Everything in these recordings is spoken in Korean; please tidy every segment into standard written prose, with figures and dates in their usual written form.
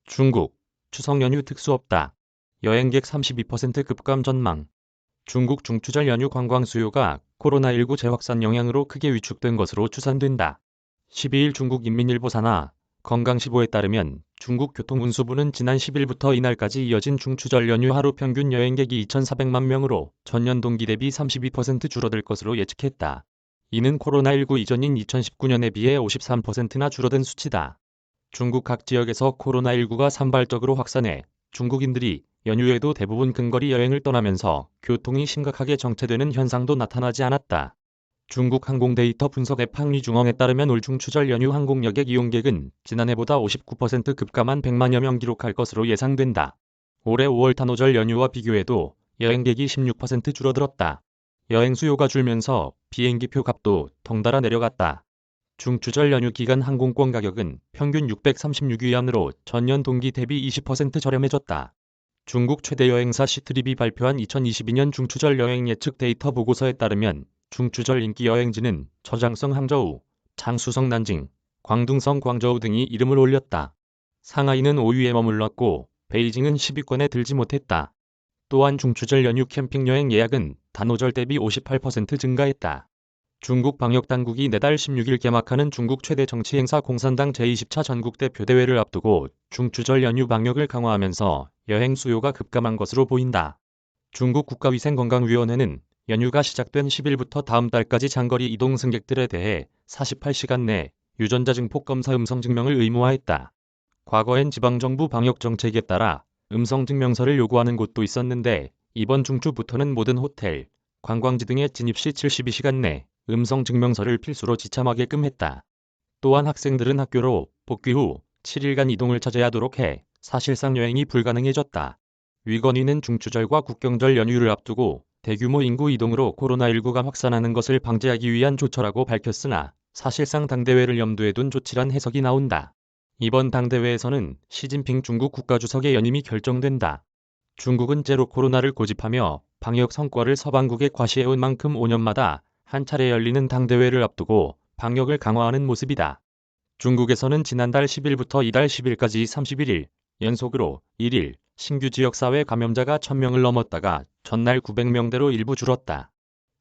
중국, 추석 연휴 특수 없다. 여행객 32% 급감 전망. 중국 중추절 연휴 관광 수요가 코로나19 재확산 영향으로 크게 위축된 것으로 추산된다. 12일 중국인민일보 산하 건강시보에 따르면 중국 교통운수부는 지난 10일부터 이날까지 이어진 중추절 연휴 하루 평균 여행객이 2,400만 명으로 전년 동기 대비 32% 줄어들 것으로 예측했다. 이는 코로나19 이전인 2019년에 비해 53%나 줄어든 수치다. 중국 각 지역에서 코로나19가 산발적으로 확산해 중국인들이 연휴에도 대부분 근거리 여행을 떠나면서 교통이 심각하게 정체되는 현상도 나타나지 않았다. 중국 항공 데이터 분석 앱 항리중엉에 따르면 올 중추절 연휴 항공 여객 이용객은 지난해보다 59% 급감한 100만여 명 기록할 것으로 예상된다. 올해 5월 단오절 연휴와 비교해도 여행객이 16% 줄어들었다. 여행 수요가 줄면서 비행기표 값도 덩달아 내려갔다. 중추절 연휴 기간 항공권 가격은 평균 636위안으로 전년 동기 대비 20% 저렴해졌다. 중국 최대 여행사 시트립이 발표한 2022년 중추절 여행 예측 데이터 보고서에 따르면 중추절 인기 여행지는 저장성 항저우, 장쑤성 난징, 광둥성 광저우 등이 이름을 올렸다. 상하이는 5위에 머물렀고 베이징은 10위권에 들지 못했다. 또한 중추절 연휴 캠핑 여행 예약은 단오절 대비 58% 증가했다. 중국 방역당국이 내달 16일 개막하는 중국 최대 정치 행사 공산당 제20차 전국대표대회를 앞두고 중추절 연휴 방역을 강화하면서 여행 수요가 급감한 것으로 보인다. 중국 국가위생건강위원회는 연휴가 시작된 10일부터 다음 달까지 장거리 이동 승객들에 대해 48시간 내 유전자 증폭 검사 음성 증명을 의무화했다. 과거엔 지방정부 방역 정책에 따라 음성 증명서를 요구하는 곳도 있었는데 이번 중추부터는 모든 호텔, 관광지 등의 진입 시 72시간 내 음성 증명서를 필수로 지참하게끔 했다. 또한 학생들은 학교로 복귀 후 7일간 이동을 자제하도록 해 사실상 여행이 불가능해졌다. 위건위는 중추절과 국경절 연휴를 앞두고 대규모 인구 이동으로 코로나19가 확산하는 것을 방지하기 위한 조처라고 밝혔으나 사실상 당대회를 염두에 둔 조치란 해석이 나온다. 이번 당대회에서는 시진핑 중국 국가주석의 연임이 결정된다. 중국은 제로 코로나를 고집하며 방역 성과를 서방국에 과시해온 만큼 5년마다 한 차례 열리는 당대회를 앞두고 방역을 강화하는 모습이다. 중국에서는 지난달 10일부터 이달 10일까지 31일 연속으로 1일 신규 지역사회 감염자가 1000명을 넘었다가 전날 900명대로 일부 줄었다.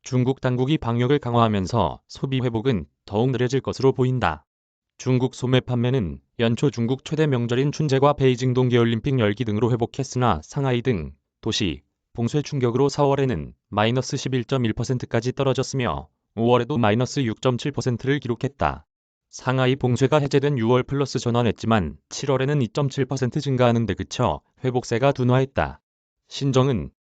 중국 당국이 방역을 강화하면서 소비 회복은 더욱 느려질 것으로 보인다. 중국 소매 판매는 연초 중국 최대 명절인 춘제과 베이징 동계올림픽 열기 등으로 회복했으나 상하이 등 도시 봉쇄 충격으로 4월에는 마이너스 11.1%까지 떨어졌으며 5월에도 마이너스 6.7%를 기록했다. 상하이 봉쇄가 해제된 6월 플러스 전환했지만 7월에는 2.7% 증가하는 데 그쳐 회복세가 둔화했다. 신정은